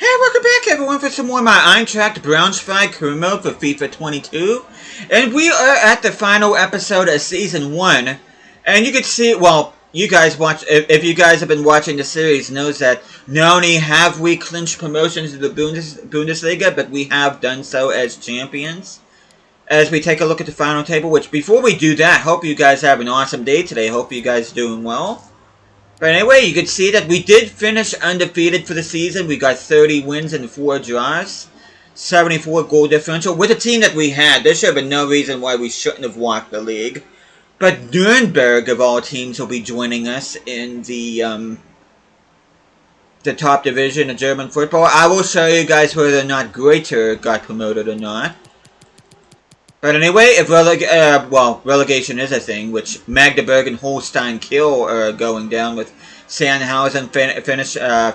Hey, welcome back everyone for some more of my Eintracht Braunschweig career mode for FIFA 22. And we are at the final episode of Season 1. And you can see, well, you guys watch, if you guys have been watching the series, knows that not only have we clinched promotions to the Bundesliga, but we have done so as champions. As we take a look at the final table, which before we do that, hope you guys have an awesome day today. Hope you guys are doing well. But anyway, you can see that we did finish undefeated for the season. We got 30 wins and 4 draws. 74 goal differential. With the team that we had, there should have been no reason why we shouldn't have walked the league. But Nuremberg, of all teams, will be joining us in the top division of German football. I will show you guys whether or not Greater got promoted or not. But anyway, if relegation is a thing, which Magdeburg and Holstein Kiel are going down, with Sandhausen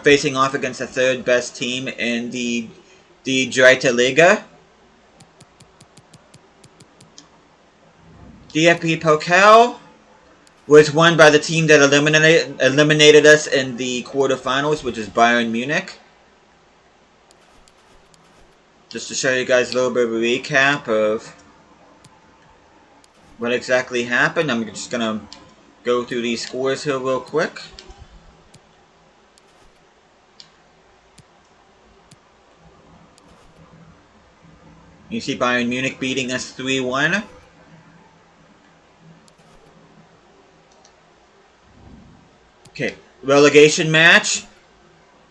facing off against the third best team in the Dritte Liga. DFB Pokal was won by the team that eliminated us in the quarterfinals, which is Bayern Munich. Just to show you guys a little bit of a recap of what exactly happened. I'm just gonna go through these scores here real quick. You see Bayern Munich beating us 3-1. Okay, relegation match.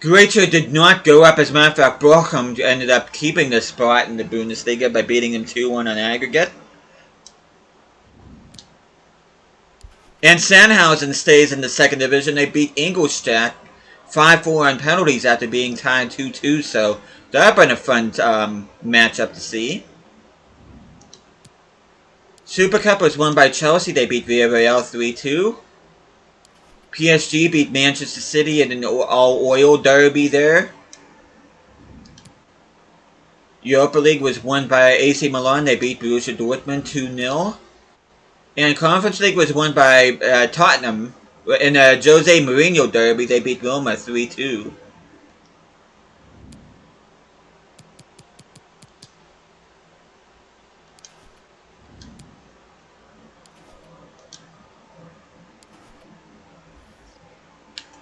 Greater did not go up. As a matter of fact, Bochum ended up keeping the spot in the Bundesliga by beating them 2-1 on aggregate. And Sandhausen stays in the second division. They beat Ingolstadt 5-4 on penalties after being tied 2-2. So that'd been a fun matchup to see. Super Cup was won by Chelsea. They beat Villarreal 3-2. PSG beat Manchester City in an all-oil derby there. Europa League was won by AC Milan. They beat Borussia Dortmund 2-0. And Conference League was won by Tottenham. In a Jose Mourinho derby, they beat Roma 3-2.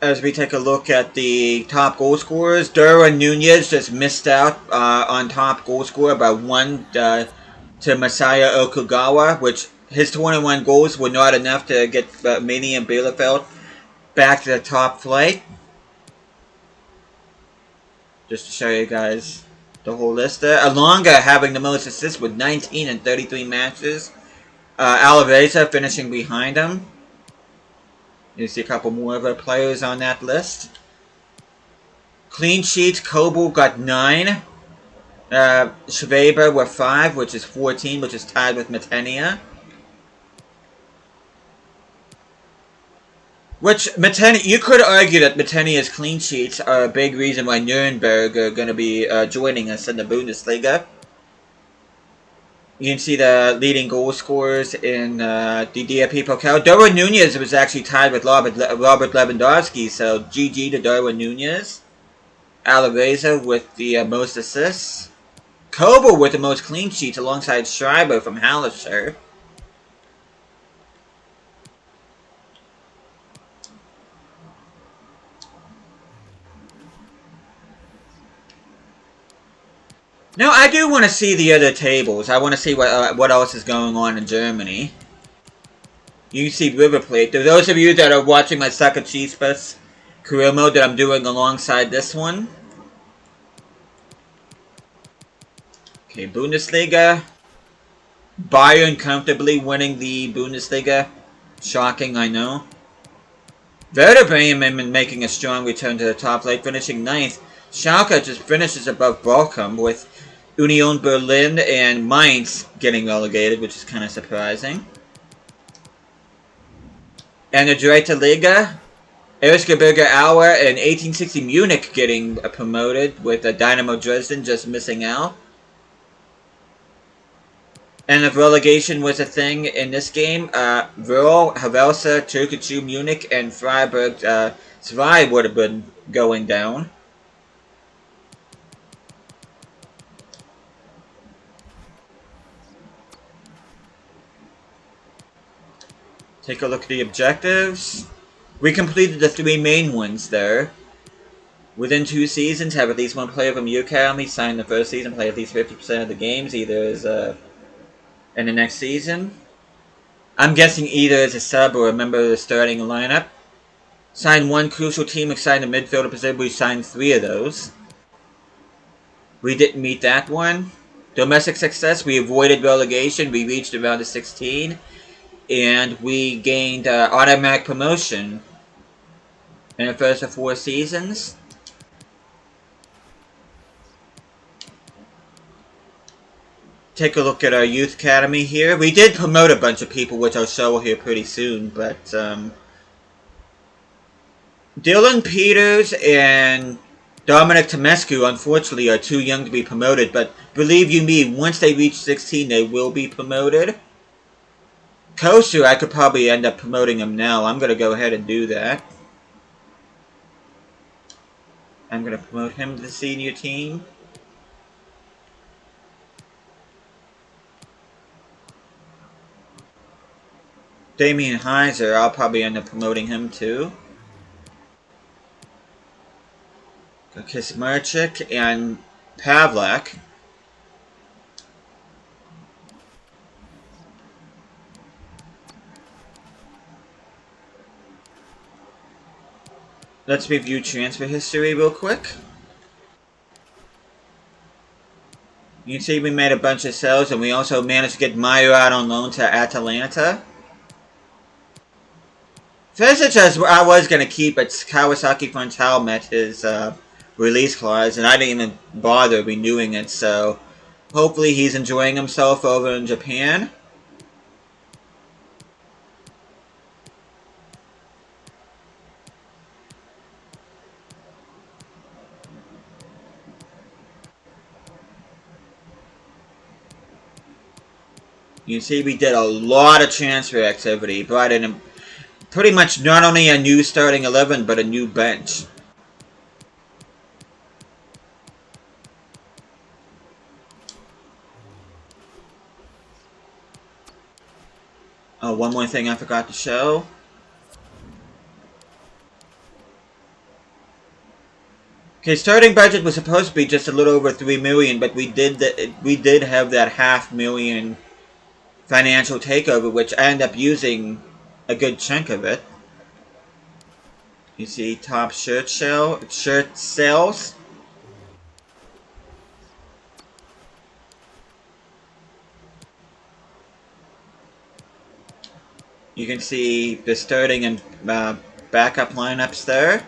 As we take a look at the top goal scorers, Darwin Núñez just missed out on top goal scorer by 1 to Masaya Okugawa, which his 21 goals were not enough to get Mini and Bielefeld back to the top flight. Just to show you guys the whole list there. Alonga having the most assists with 19 in 33 matches. Alavesa finishing behind him. You see a couple more of our players on that list. Clean sheets, Kobel got 9. Schweber with 5, which is 14, which is tied with Matenia. Which, you could argue that Matenia's clean sheets are a big reason why Nuremberg are going to be joining us in the Bundesliga. You can see the leading goal scorers in the DFB Pokal. Darwin Núñez was actually tied with Robert Lewandowski, so GG to Darwin Núñez. Alavesa with the most assists. Kobel with the most clean sheets alongside Schreiber from Hallischer. Now, I do want to see the other tables. I want to see what else is going on in Germany. You can see River Plate. To those of you that are watching my Soccer Chispas career mode that I'm doing alongside this one. Okay, Bundesliga. Bayern comfortably winning the Bundesliga. Shocking, I know. Werder Bremen making a strong return to the top flight, finishing 9th. Schalke just finishes above Bochum, with Union Berlin and Mainz getting relegated, which is kind of surprising. And the Dritte Liga, Erzgebirge Aue and 1860 Munich getting promoted, with Dynamo Dresden just missing out. And if relegation was a thing in this game, Vrl, Havelsa, Türkgücü Munich, and Freiburg 2 would have been going down. Take a look at the objectives. We completed the 3 main ones there. Within 2 seasons, have at least 1 player from your academy sign the first season, play at least 50% of the games, either as in the next season. I'm guessing either as a sub or a member of the starting lineup. Sign 1 crucial team, sign the midfielder position. We signed 3 of those. We didn't meet that one. Domestic success, we avoided relegation. We reached the round of 16. And we gained automatic promotion in the first of 4 seasons. Take a look at our youth academy here. We did promote a bunch of people, which I'll show here pretty soon, but Dylan Peters and Dominic Tomescu, unfortunately, are too young to be promoted, but believe you me, once they reach 16, they will be promoted. Kosu, I could probably end up promoting him now. I'm going to go ahead and do that. I'm going to promote him to the senior team. Damien Heiser, I'll probably end up promoting him too. Kismarchik and Pavlak. Let's review transfer history real quick. You can see we made a bunch of sales, and we also managed to get Meyer out on loan to Atalanta. Fesic, I was going to keep, but Kawasaki Frontal met his release clause, and I didn't even bother renewing it, so hopefully he's enjoying himself over in Japan. You can see we did a lot of transfer activity, brought in pretty much not only a new starting 11, but a new bench. Oh, one more thing I forgot to show. Okay, starting budget was supposed to be just a little over 3 million, but we did have that $500,000 financial takeover, which I ended up using a good chunk of it. You see top shirt sales. You can see the starting and backup lineups there.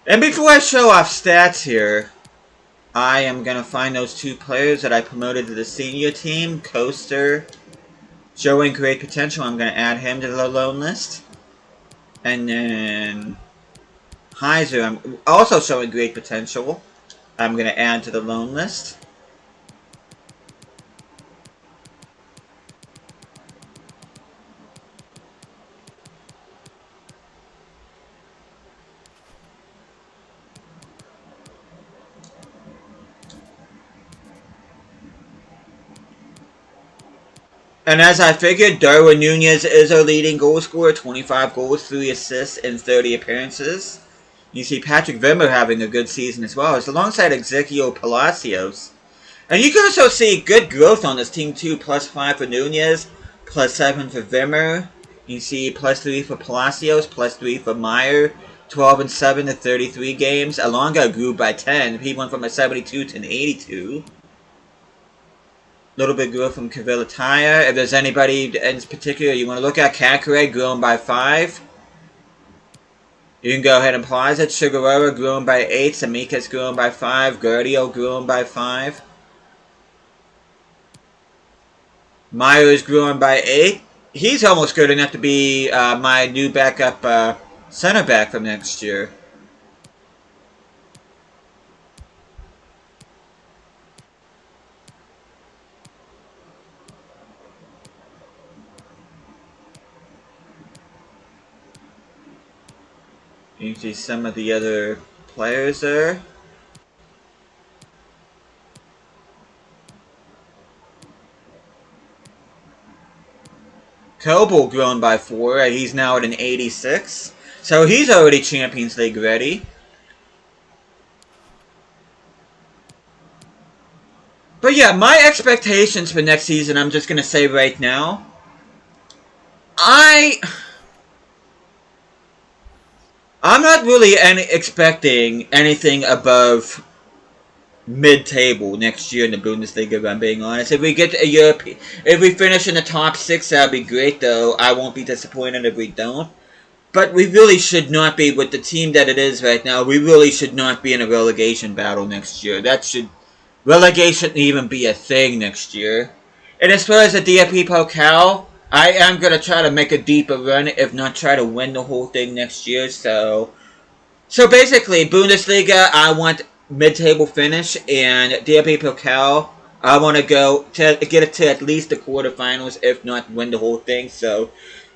And before I show off stats here, I am going to find those 2 players that I promoted to the senior team. Coaster, showing great potential. I'm going to add him to the loan list. And then Heiser, I'm also showing great potential. I'm going to add to the loan list. And as I figured, Darwin Núñez is our leading goal scorer, 25 goals, 3 assists, and 30 appearances. You see Patrick Wimmer having a good season as well. It's alongside Ezequiel Palacios. And you can also see good growth on this team too. +5 for Núñez, +7 for Wimmer. You see +3 for Palacios, +3 for Meyer. 12 and 7 to 33 games. Alonga grew by 10. He went from a 72 to an 82. Little bit growth from Kavilataya. If there's anybody in particular you want to look at, Kakure grown by 5. You can go ahead and pause it. Sugarura grown by 8. Samika's grown by 5. Guardio grown by 5. Myers grown by 8. He's almost good enough to be my new backup center back from next year. You can see some of the other players there. Kobel grown by 4. He's now at an 86. So he's already Champions League ready. But yeah, my expectations for next season, I'm just going to say right now, I'm not really expecting anything above mid-table next year in the Bundesliga, if I'm being honest. If we get a if we finish in the top 6, that'd be great, though. I won't be disappointed if we don't. But we really should not be, with the team that it is right now, we really should not be in a relegation battle next year. Relegation shouldn't even be a thing next year. And as far as the DFB Pokal, I am going to try to make a deeper run, if not try to win the whole thing next year. So basically, Bundesliga, I want mid-table finish, and DFB Pokal, I want to get it to at least the quarterfinals, if not win the whole thing. So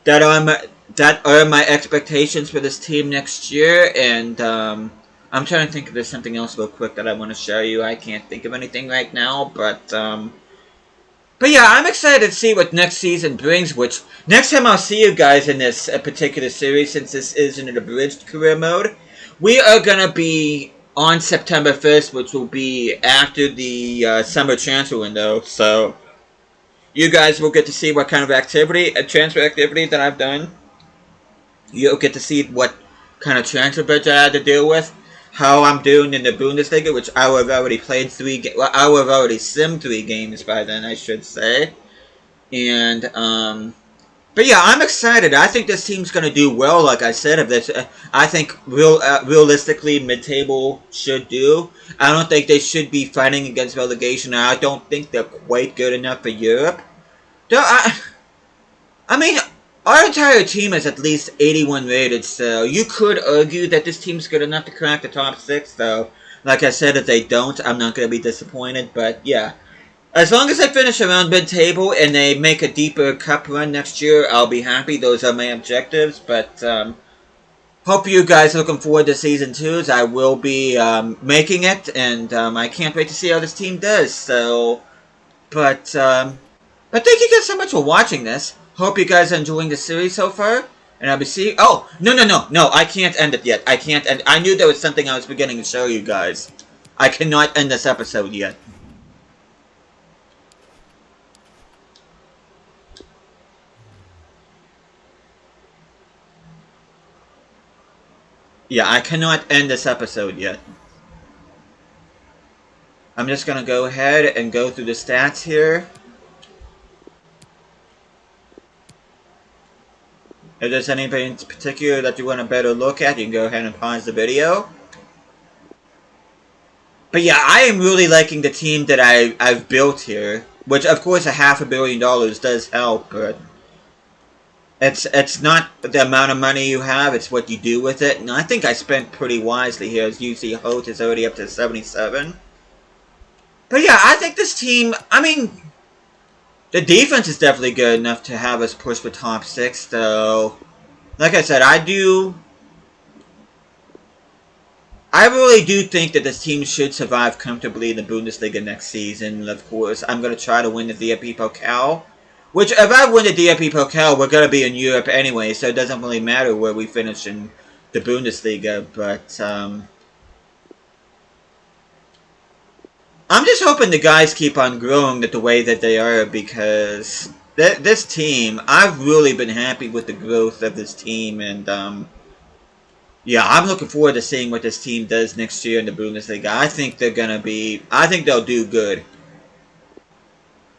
that are my expectations for this team next year, and I'm trying to think if there's something else real quick that I want to show you. I can't think of anything right now, but yeah, I'm excited to see what next season brings, which next time I'll see you guys in this particular series, since this is in an abridged career mode, we are going to be on September 1st, which will be after the summer transfer window, so you guys will get to see what kind of transfer activity that I've done. You'll get to see what kind of transfer budget I had to deal with, how I'm doing in the Bundesliga, which I would have already played I would have already simmed 3 games by then, I should say. And, but yeah, I'm excited. I think this team's going to do well, like I said. I think realistically, mid-table should do. I don't think they should be fighting against relegation. I don't think they're quite good enough for Europe. I mean, our entire team is at least 81 rated, so you could argue that this team's good enough to crack the top 6, though. Like I said, if they don't, I'm not going to be disappointed, but yeah. As long as they finish around mid-table and they make a deeper cup run next year, I'll be happy. Those are my objectives, but hope you guys are looking forward to Season 2, as I will be making it, and I can't wait to see how this team does, so... But thank you guys so much for watching this. Hope you guys are enjoying the series so far. And I'll be seeing... Oh! No, I can't end it yet. I can't end... I knew there was something I was beginning to show you guys. I cannot end this episode yet. Yeah, I cannot end this episode yet. I'm just gonna go ahead and go through the stats here. If there's anything in particular that you want a better look at, you can go ahead and pause the video. But yeah, I am really liking the team that I've built here. Which, of course, $500 million does help, but... It's not the amount of money you have, it's what you do with it. And I think I spent pretty wisely here, as you see Holt is already up to 77. But yeah, I think this team, I mean... The defense is definitely good enough to have us push for top 6, though. Like I said, I really do think that this team should survive comfortably in the Bundesliga next season. Of course, I'm going to try to win the DFB Pokal. Which, if I win the DFB Pokal, we're going to be in Europe anyway, so it doesn't really matter where we finish in the Bundesliga. But, I'm just hoping the guys keep on growing the way that they are, because this team, I've really been happy with the growth of this team, and yeah, I'm looking forward to seeing what this team does next year in the Bundesliga. I think they'll do good.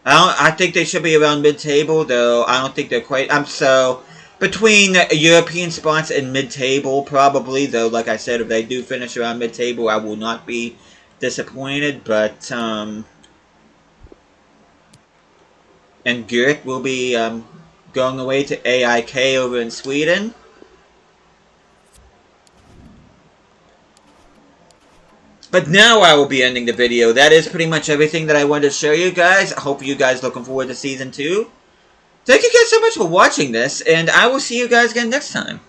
I think they should be around mid-table, though I don't think they're quite, between European spots and mid-table, probably, though, like I said, if they do finish around mid-table, I will not be disappointed, but, and Gert will be, going away to AIK over in Sweden. But now I will be ending the video. That is pretty much everything that I wanted to show you guys. I hope you guys are looking forward to Season 2. Thank you guys so much for watching this, and I will see you guys again next time.